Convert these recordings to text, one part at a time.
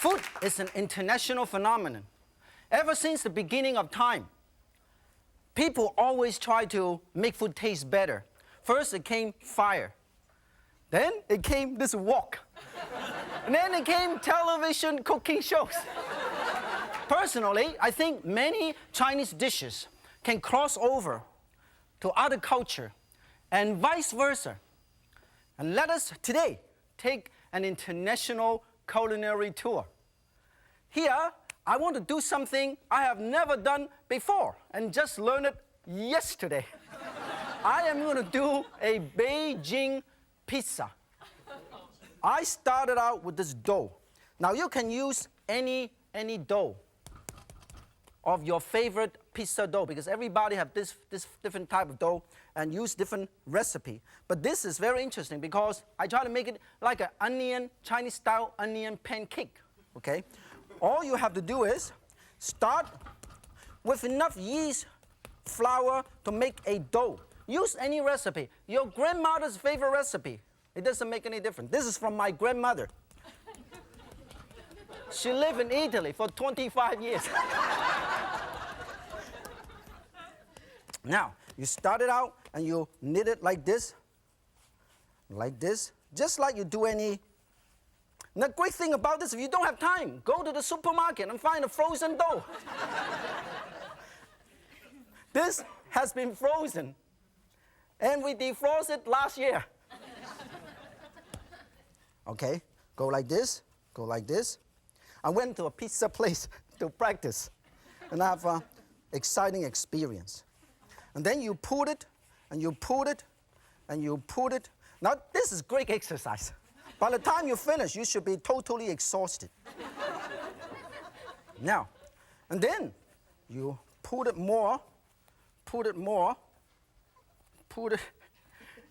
Food is an international phenomenon. Ever since the beginning of time, people always try to make food taste better. First, it came fire. Then, it came this wok. And then it came television cooking shows. Personally, I think many Chinese dishes can cross over to other culture and vice versa. And let us today take an international culinary tour. Here, I want to do something I have never done before and just learned it yesterday. I am going to do a Beijing pizza. I started out with this dough. Now you can use any dough of your favorite pizza dough because everybody have this different type of dough and use different recipe. But this is very interesting because I try to make it like an onion, Chinese style onion pancake, okay? All you have to do is start with enough yeast flour to make a dough. Use any recipe, your grandmother's favorite recipe. It doesn't make any difference. This is from my grandmother. She lived in Italy for 25 years. Now, you start it out and you knit it like this, just like you do any. And the great thing about this, if you don't have time, go to the supermarket and find a frozen dough. This has been frozen, and we defrosted it last year. Okay, go like this, go like this. I went to a pizza place to practice, and I have an exciting experience. And then you put it, and you put it, and you put it. Now, this is great exercise. By the time you finish, you should be totally exhausted. Now, and then you put it more, put it more, put it.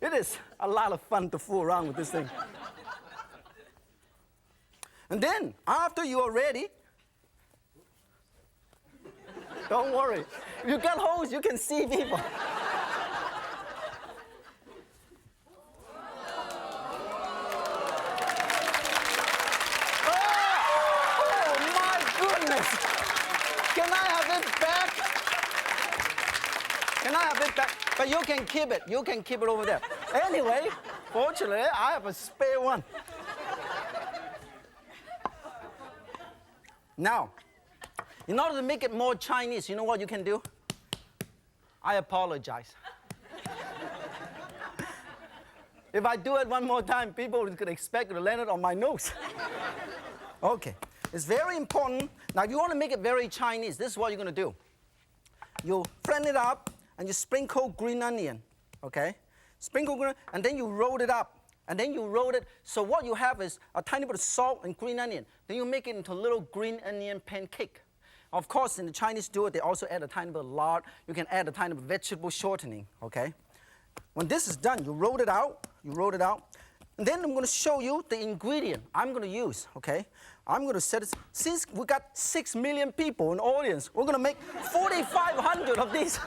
It is a lot of fun to fool around with this thing. And then, after you are ready, don't worry. If you got holes, you can see people. Oh, my goodness. Can I have it back? Can I have it back? But you can keep it. You can keep it over there. Anyway, fortunately, I have a spare one. Now, in order to make it more Chinese, you know what you can do? I apologize. If I do it one more time, people could expect to land it on my nose. Okay, it's very important. Now, if you want to make it very Chinese, this is what you're going to do. You flatten it up, and you sprinkle green onion, okay? Sprinkle green, and then you roll it up. And then you roll it. So what you have is a tiny bit of salt and green onion. Then you make it into a little green onion pancake. Of course, in the Chinese do it, they also add a tiny bit of lard. You can add a tiny bit of vegetable shortening, okay? When this is done, you roll it out. You roll it out. And then I'm going to show you the ingredient I'm going to use, okay? I'm going to set it. Since we got 6 million people in the audience, we're going to make 4,500 of these.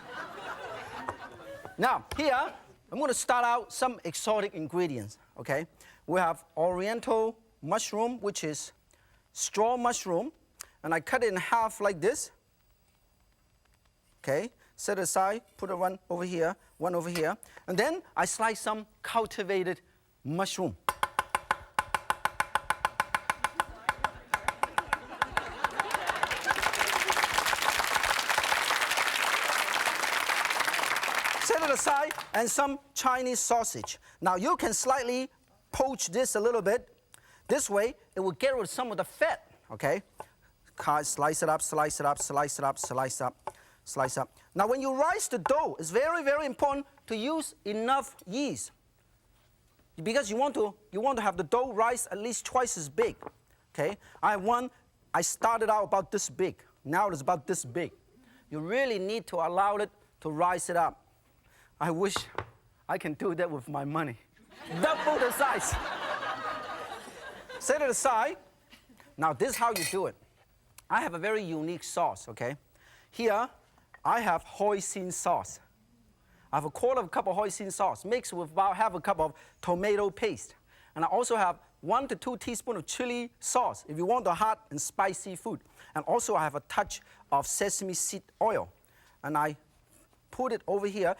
Now, here, I'm going to start out some exotic ingredients, okay? We have oriental mushroom, which is straw mushroom, and I cut it in half like this, okay? Set it aside, put it one over here, and then I slice some cultivated mushroom. Set it aside, and some Chinese sausage. Now you can slightly poach this a little bit. This way, it will get rid of some of the fat, okay? Slice it up, slice it up, slice it up, slice up, slice up. Now when you rise the dough, it's very, very important to use enough yeast. Because you want to have the dough rise at least twice as big, okay? I started out about this big. Now it's about this big. You really need to allow it to rise it up. I wish I can do that with my money. Double the size. Set it aside. Now, this is how you do it. I have a very unique sauce, okay? Here, I have hoisin sauce. I have a quarter of a cup of hoisin sauce mixed with about half a cup of tomato paste. And I also have 1 to 2 teaspoons of chili sauce if you want the hot and spicy food. And also I have a touch of sesame seed oil. And I put it over here.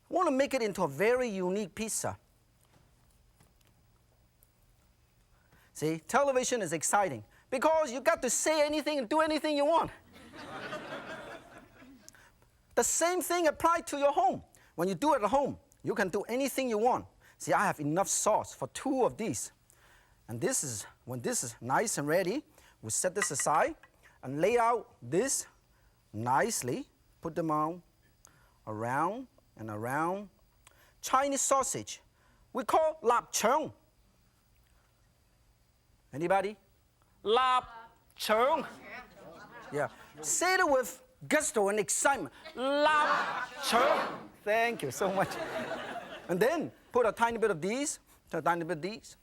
I want to make it into a very unique pizza. See, television is exciting because you got to say anything and do anything you want. The same thing applies to your home. When you do it at home, you can do anything you want. See, I have enough sauce for 2 of these. And this is, when this is nice and ready, we set this aside and lay out this nicely. Put them on around and around. Chinese sausage, we call lap cheong. Anybody? Lap cheong. Yeah. Say it with gusto and excitement. Lap cheong. Thank you so much. And then put a tiny bit of these, a tiny bit of these.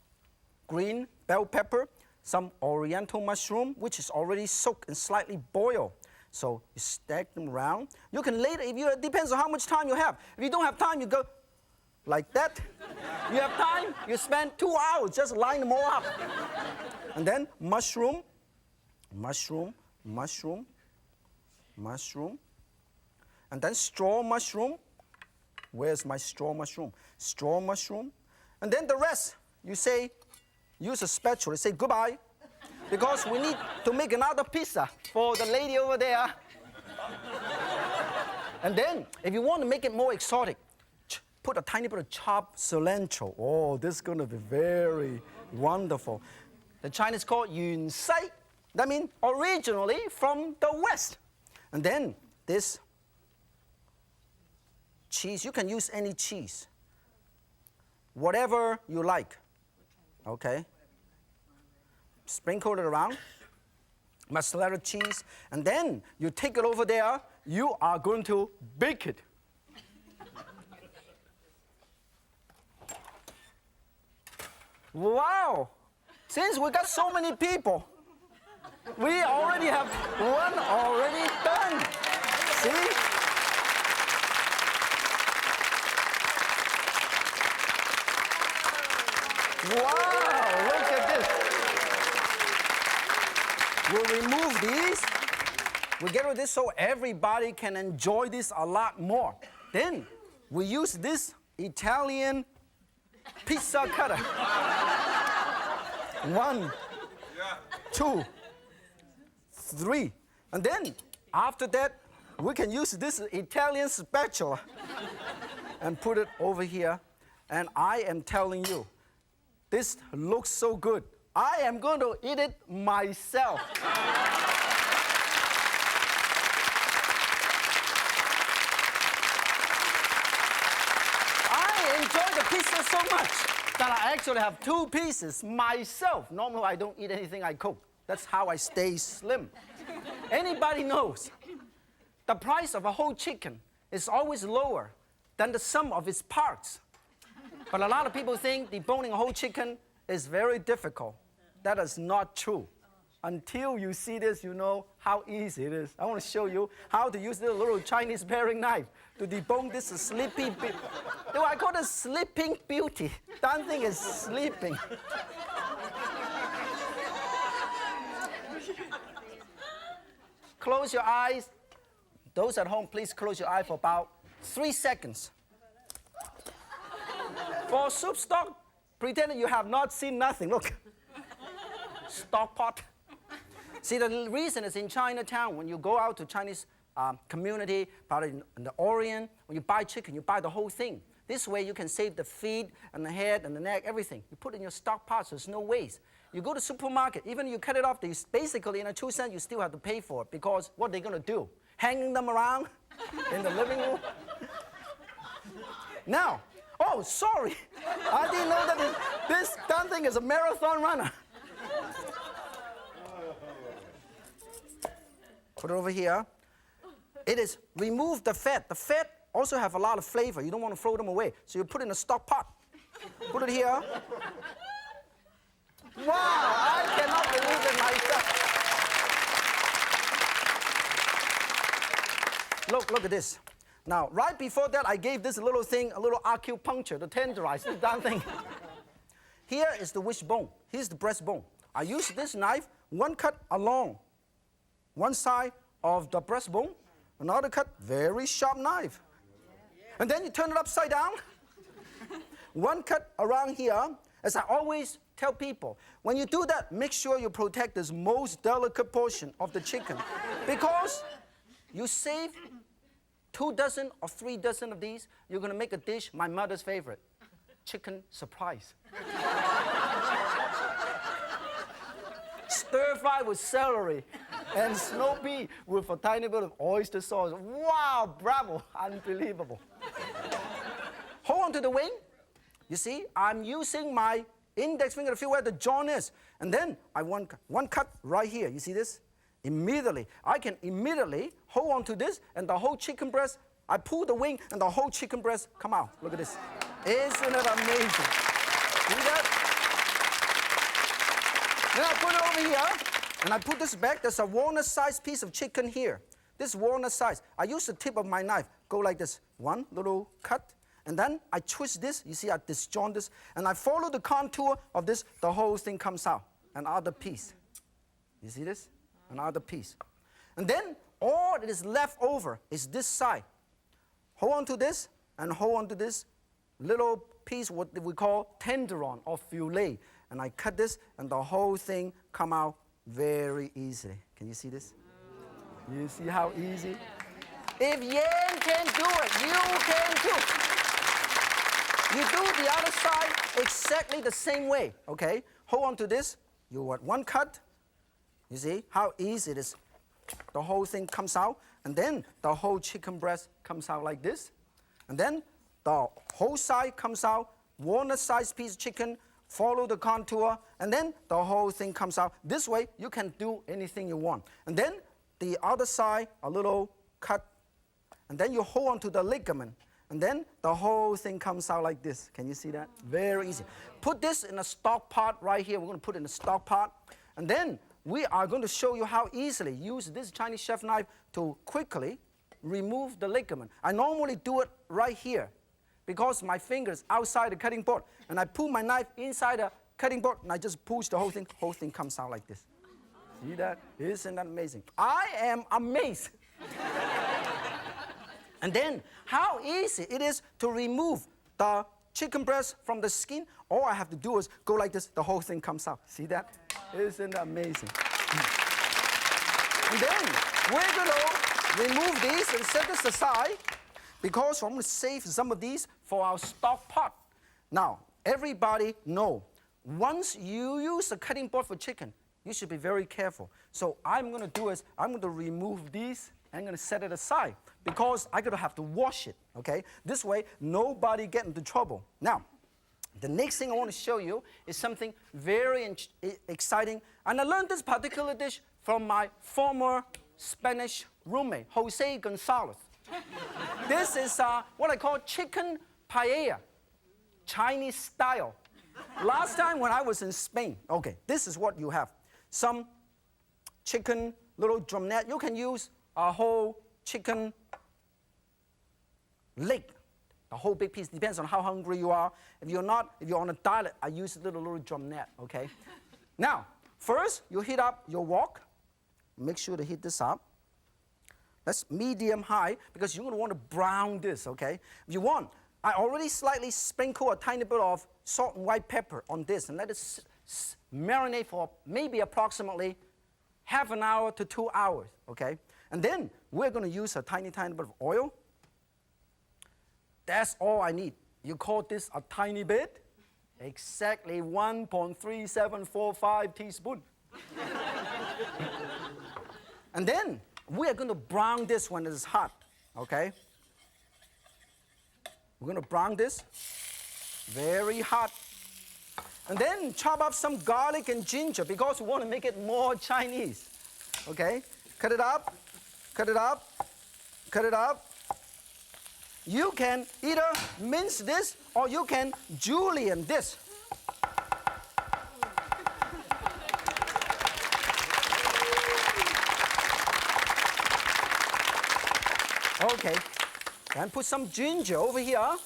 Green bell pepper, some oriental mushroom, which is already soaked and slightly boiled. So you stack them around. You can later, it depends on how much time you have. If you don't have time, you go like that. You have time, you spend 2 hours just line them all up. And then mushroom, mushroom, mushroom, mushroom. And then straw mushroom. Where's my straw mushroom? Straw mushroom. And then the rest, you say, use a spatula, say goodbye. Because we need to make another pizza for the lady over there. And then, if you want to make it more exotic, put a tiny bit of chopped cilantro. Oh, this is going to be very wonderful. The Chinese call yun sai. That means originally from the West. And then this cheese, you can use any cheese. Whatever you like. Okay? Sprinkle it around. Mozzarella cheese. And then you take it over there. You are going to bake it. Wow! Since we got so many people, we already have one already done. See? Wow, look at this. We'll remove these. We get rid of this so everybody can enjoy this a lot more. Then we use this Italian pizza cutter. 1, 2, 3. And then after that, we can use this Italian spatula and put it over here. And I am telling you, this looks so good. I am going to eat it myself. I enjoy the pizza so much that I actually have 2 pieces myself. Normally, I don't eat anything I cook. That's how I stay slim. Anybody knows the price of a whole chicken is always lower than the sum of its parts. But a lot of people think deboning a whole chicken is very difficult. That is not true. Until you see this, you know how easy it is. I want to show you how to use this little Chinese paring knife to debone this sleepy beauty. I call it sleeping beauty. That thing is sleeping. Close your eyes. Those at home, please close your eyes for about 3 seconds. For soup stock, pretend you have not seen nothing. Look. Stock pot. See, the reason is in Chinatown, when you go out to Chinese community, probably in the Orient, when you buy chicken, you buy the whole thing. This way you can save the feet and the head and the neck, everything. You put it in your stock pot, so there's no waste. You go to supermarket, even you cut it off, basically in a 2 cent, you still have to pay for it because what are they going to do? Hanging them around in the living room? Now, oh, sorry. I didn't know that this damn thing is a marathon runner. Put it over here. It is remove the fat. The fat also have a lot of flavor. You don't want to throw them away. So you put it in a stock pot. Put it here. Wow, I cannot believe it myself. Look at this. Now, right before that, I gave this little thing a little acupuncture to tenderize this damn thing. Here is the wishbone. Here's the breastbone. I use this knife, one cut along one side of the breastbone, another cut, very sharp knife. And then you turn it upside down. One cut around here. As I always tell people, when you do that, make sure you protect this most delicate portion of the chicken, because you save 2 dozen or 3 dozen of these, you're going to make a dish, my mother's favorite, chicken surprise. Stir fry with celery and snow pea with a tiny bit of oyster sauce. Wow, bravo, unbelievable. Hold on to the wing. You see, I'm using my index finger to feel where the joint is. And then I want one cut right here. You see this? Immediately, I can immediately hold on to this, and the whole chicken breast, I pull the wing, and the whole chicken breast come out. Look at this. Isn't it amazing? See that? Then I put it over here, and I put this back. There's a walnut-sized piece of chicken here. This walnut size. I use the tip of my knife, go like this. One little cut, and then I twist this. You see, I disjoint this, and I follow the contour of this. The whole thing comes out. Another piece. You see this? Another piece. And then all that is left over is this side. Hold on to this, and hold on to this little piece, what we call tenderloin or fillet. And I cut this, and the whole thing come out very easily. Can you see this? You see how easy? If Yan can do it, you can too. You do the other side exactly the same way, okay? Hold on to this. You want one cut. You see how easy it is? The whole thing comes out, and then the whole chicken breast comes out like this. And then the whole side comes out, walnut-sized piece of chicken, follow the contour, and then the whole thing comes out. This way, you can do anything you want. And then the other side, a little cut, and then you hold on to the ligament, and then the whole thing comes out like this. Can you see that? Very easy. Put this in a stock pot right here. We're going to put it in a stock pot, and then we are going to show you how easily use this Chinese chef knife to quickly remove the ligament. I normally do it right here because my finger's outside the cutting board, and I pull my knife inside the cutting board, and I just push the whole thing comes out like this. See that? Isn't that amazing? I am amazed. And then how easy it is to remove the chicken breast from the skin. All I have to do is go like this, the whole thing comes out. See that? Isn't that amazing? And then we're going to remove these and set this aside, because I'm going to save some of these for our stock pot. Now, everybody know, once you use a cutting board for chicken, you should be very careful. So I'm going to do is, I'm going to remove these, and I'm going to set it aside, because I'm going to have to wash it, okay? This way, nobody get into trouble. Now, the next thing I want to show you is something very exciting. And I learned this particular dish from my former Spanish roommate, Jose Gonzalez. This is what I call chicken paella, Chinese style. Last time when I was in Spain, okay, this is what you have. Some chicken, little drumette. You can use a whole chicken leg. A whole big piece, depends on how hungry you are. If you're on a diet, I use a little drumette, okay? Now, first, you heat up your wok. Make sure to heat this up. That's medium high, because you're going to want to brown this, okay? If you want, I already slightly sprinkle a tiny bit of salt and white pepper on this, and let it marinate for maybe approximately half an hour to 2 hours, okay? And then we're going to use a tiny bit of oil. That's all I need. You call this a tiny bit? Exactly 1.3745 teaspoons. And then we are going to brown this when it's hot, okay? We're going to brown this very hot. And then chop up some garlic and ginger, because we want to make it more Chinese, okay? Cut it up, cut it up, cut it up. You can either mince this, or you can julienne this. Okay, and put some ginger over here,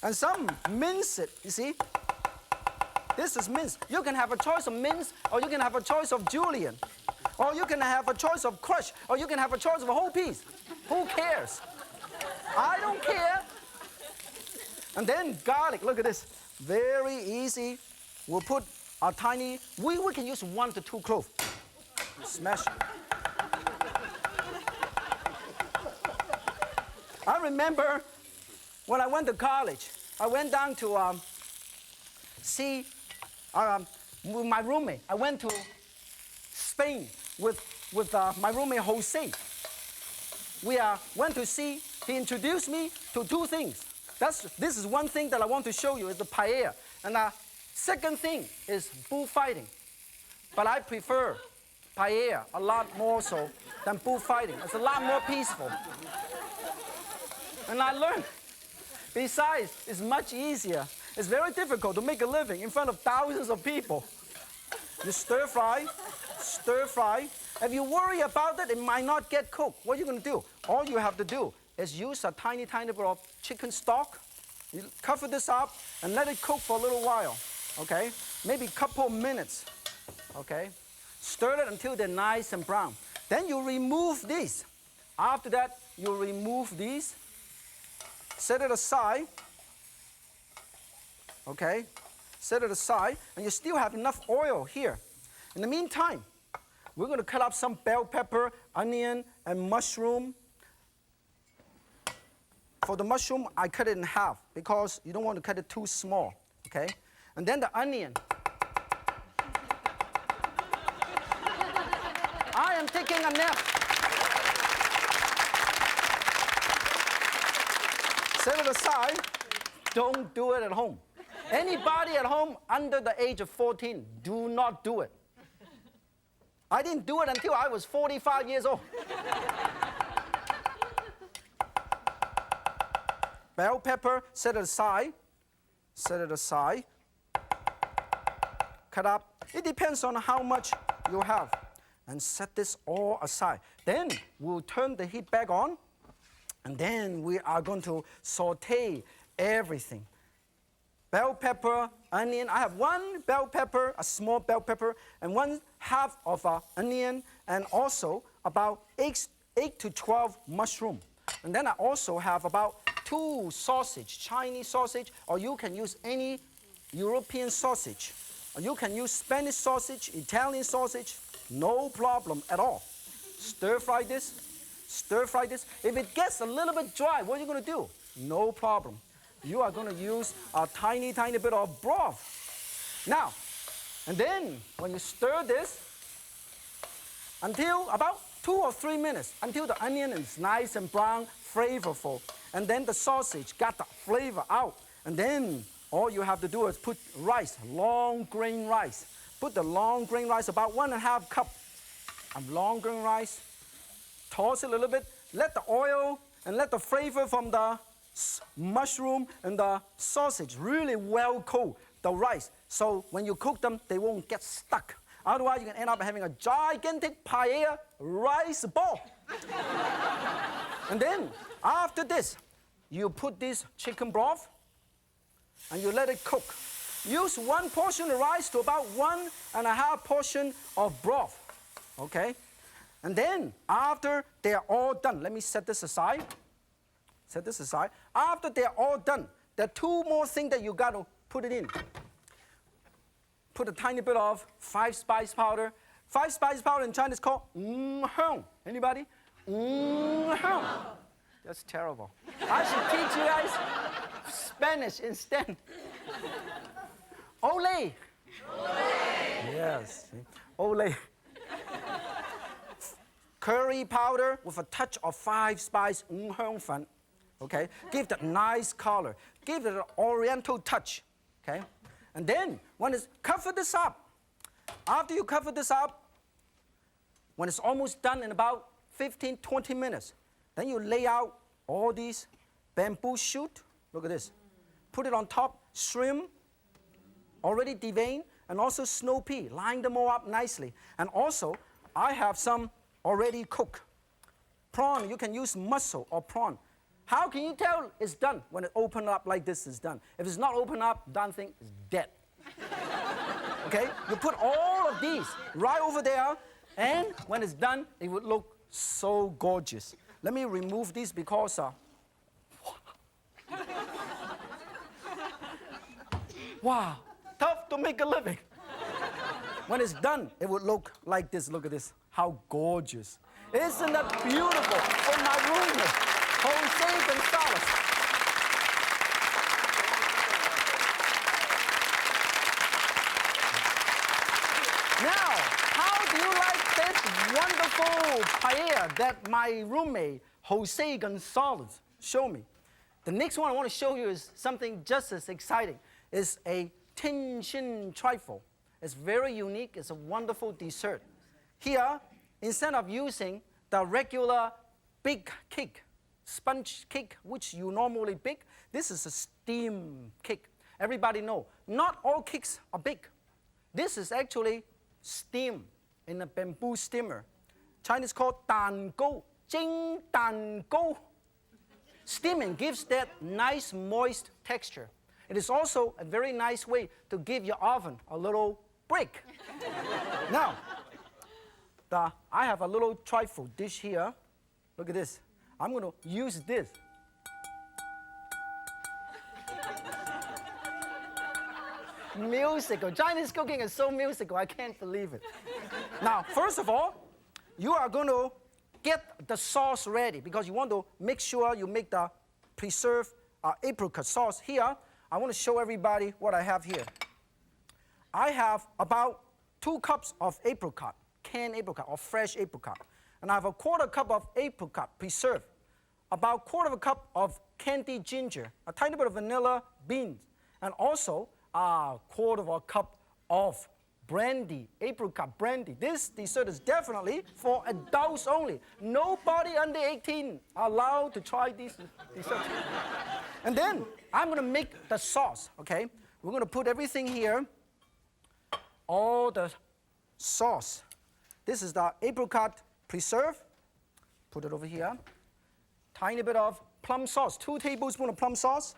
and some mince it, you see? This is mince. You can have a choice of mince, or you can have a choice of julienne, or you can have a choice of crushed, or you can have a choice of a whole piece. Who cares? I don't care. And then garlic, look at this. Very easy. We'll put a tiny, we can use 1 to 2 cloves. Smash it. I remember when I went to college, I went down to see with my roommate. I went to Spain with my roommate Jose. We went to see, he introduced me to 2 things. This is one thing that I want to show you, is the paella. And the second thing is bullfighting. But I prefer paella a lot more so than bullfighting. It's a lot more peaceful. And I learned, besides, it's much easier. It's very difficult to make a living in front of thousands of people. You stir fry. If you worry about it, it might not get cooked. What are you going to do? All you have to do is use a tiny bit of chicken stock. You cover this up and let it cook for a little while, okay? Maybe a couple of minutes, okay? Stir it until they're nice and brown. Then you remove these. After that, you remove these. Set it aside, okay? Set it aside, and you still have enough oil here. In the meantime, we're going to cut up some bell pepper, onion, and mushroom. For the mushroom, I cut it in half because you don't want to cut it too small, okay? And then the onion. I am taking a nap. Set it aside. Don't do it at home. Anybody at home under the age of 14, do not do it. I didn't do it until I was 45 years old. Bell pepper, set it aside. Set it aside. Cut up. It depends on how much you have. And set this all aside. Then we'll turn the heat back on. And then we are going to saute everything. Bell pepper, onion. I have 1 bell pepper, a small bell pepper, and 1/2 of an onion, and also about 8 to 12 mushroom. And then I also have about 2 sausage, Chinese sausage, or you can use any European sausage. Or you can use Spanish sausage, Italian sausage, no problem at all. Stir fry this. Stir fry this. If it gets a little bit dry, what are you going to do? No problem. You are going to use a tiny bit of broth. Now, and then when you stir this until about 2 or 3 minutes, until the onion is nice and brown, flavorful, and then the sausage got the flavor out, and then all you have to do is put rice, long grain rice. Put the long grain rice, about 1.5 cup of long grain rice. Toss it a little bit. Let the oil and let the flavor from the mushroom and the sausage really well coat the rice. So when you cook them, they won't get stuck. Otherwise, you can end up having a gigantic paella rice ball. And then, after this, you put this chicken broth and you let it cook. Use 1 portion of rice to about 1.5 portion of broth, okay? And then, after they're all done, let me set this aside. Set this aside. After they're all done, there are 2 more things that you got to put it in. Put a tiny bit of 5-spice powder. 5-spice powder in Chinese is called hong. Anybody? Hong. That's terrible. I should teach you guys Spanish instead. Ole. Yes. Ole. Curry powder with a touch of 5-spice hong fan. Okay? Give that nice color. Give it an oriental touch. Okay? And then, when it's cover this up, after you cover this up, when it's almost done in about 15, 20 minutes, then you lay out all these bamboo shoot. Look at this. Put it on top, shrimp, already deveined, and also snow pea. Line them all up nicely. And also, I have some already cooked. Prawn, you can use mussel or prawn. How can you tell it's done when it opens up like this is done? If it's not open up, darn thing is dead. Okay? You put all of these right over there, and when it's done, it would look so gorgeous. Let me remove these because wow, tough to make a living. When it's done, it would look like this. Look at this. How gorgeous. Isn't that beautiful? For my roommate, Jose Gonzalez. Now, how do you like this wonderful paella that my roommate, Jose Gonzalez, showed me? The next one I want to show you is something just as exciting. It's a tin shin trifle. It's very unique. It's a wonderful dessert. Here, instead of using the regular big cake, sponge cake, which you normally bake, this is a steam cake. Everybody know, not all cakes are big. This is actually steam in a bamboo steamer. Chinese called 蛋糕, 蒸蛋糕. Steaming gives that nice moist texture. It is also a very nice way to give your oven a little break. Now, I have a little trifle dish here. Look at this. I'm going to use this. Musical. Chinese cooking is so musical, I can't believe it. Now, first of all, you are going to get the sauce ready because you want to make sure you make the preserved apricot sauce. Here, I want to show everybody what I have here. I have about 2 cups of apricot, canned apricot or fresh apricot. And I have a 1/4 cup of apricot preserved, about 1/4 cup of candied ginger, a tiny bit of vanilla beans, and also a 1/4 cup of brandy, apricot brandy. This dessert is definitely for adults only. Nobody under 18 allowed to try this dessert. And then I'm going to make the sauce, okay? We're going to put everything here, all the sauce. This is the apricot preserve. Put it over here. Tiny bit of plum sauce, 2 tablespoons of plum sauce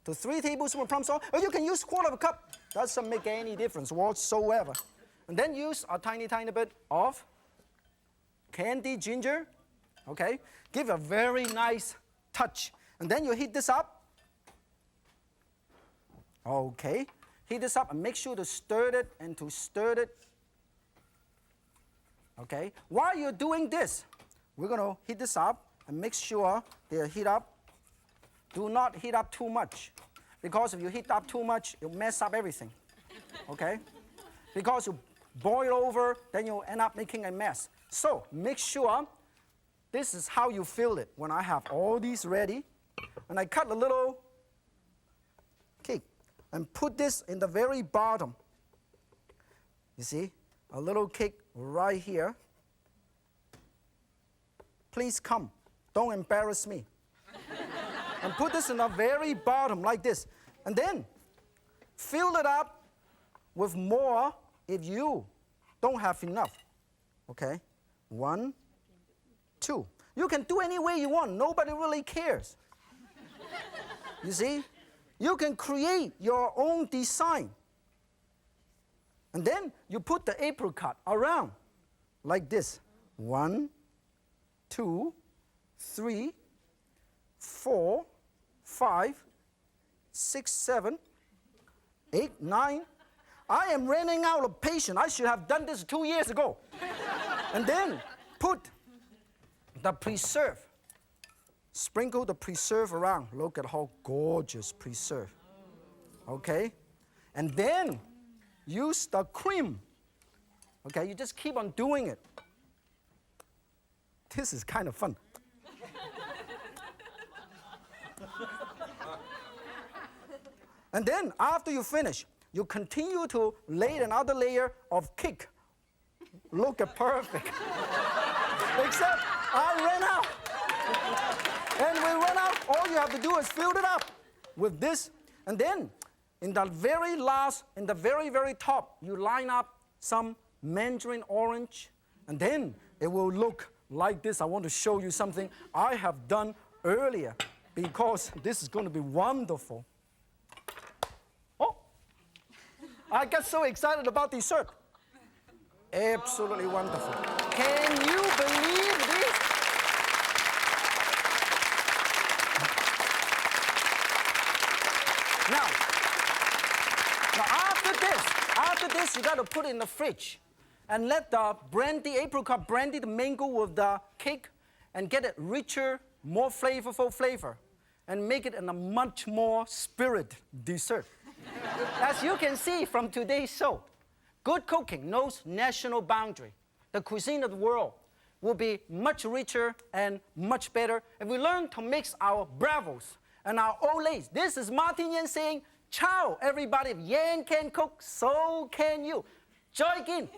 to 3 tablespoons of plum sauce. Or you can use 1/4 cup. Doesn't make any difference whatsoever. And then use a tiny bit of candied ginger, okay? Give a very nice touch. And then you heat this up. Okay. Heat this up and make sure to stir it and to stir it. Okay. While you're doing this, we're going to heat this up and make sure they heat up. Do not heat up too much, because if you heat up too much, you'll mess up everything. Okay? Because you boil over, then you'll end up making a mess. So make sure this is how you feel it. When I have all these ready, and I cut a little cake and put this in the very bottom. You see, a little cake right here. Please come. Don't embarrass me. And put this in the very bottom like this. And then fill it up with more if you don't have enough. Okay? 1, 2. You can do any way you want. Nobody really cares. You see? You can create your own design. And then you put the apricot around like this. 1, 2, 3, 4, 5, 6, 7, 8, 9. I am running out of patience. I should have done this 2 years ago. And then put the preserve. Sprinkle the preserve around. Look at how gorgeous preserve. Okay? And then use the cream. Okay, you just keep on doing it. This is kind of fun. And then after you finish, you continue to lay another layer of cake. Look at perfect. Except I ran out. And we run out, all you have to do is fill it up with this. And then in the very last, in the very, very top, you line up some mandarin orange. And then it will look like this. I want to show you something I have done earlier because this is going to be wonderful. Oh, I got so excited about dessert. Absolutely wonderful. Can you believe this? Now after this, you got to put it in the fridge and let the brandy, apricot brandy, the mango with the cake, and get it richer, more flavorful flavor, and make it a much more spirit dessert. As you can see from today's show, good cooking knows national boundary. The cuisine of the world will be much richer and much better if we learn to mix our bravos and our old ladies. This is Martin Yan saying, ciao, everybody. If Yan can cook, so can you. Joy in.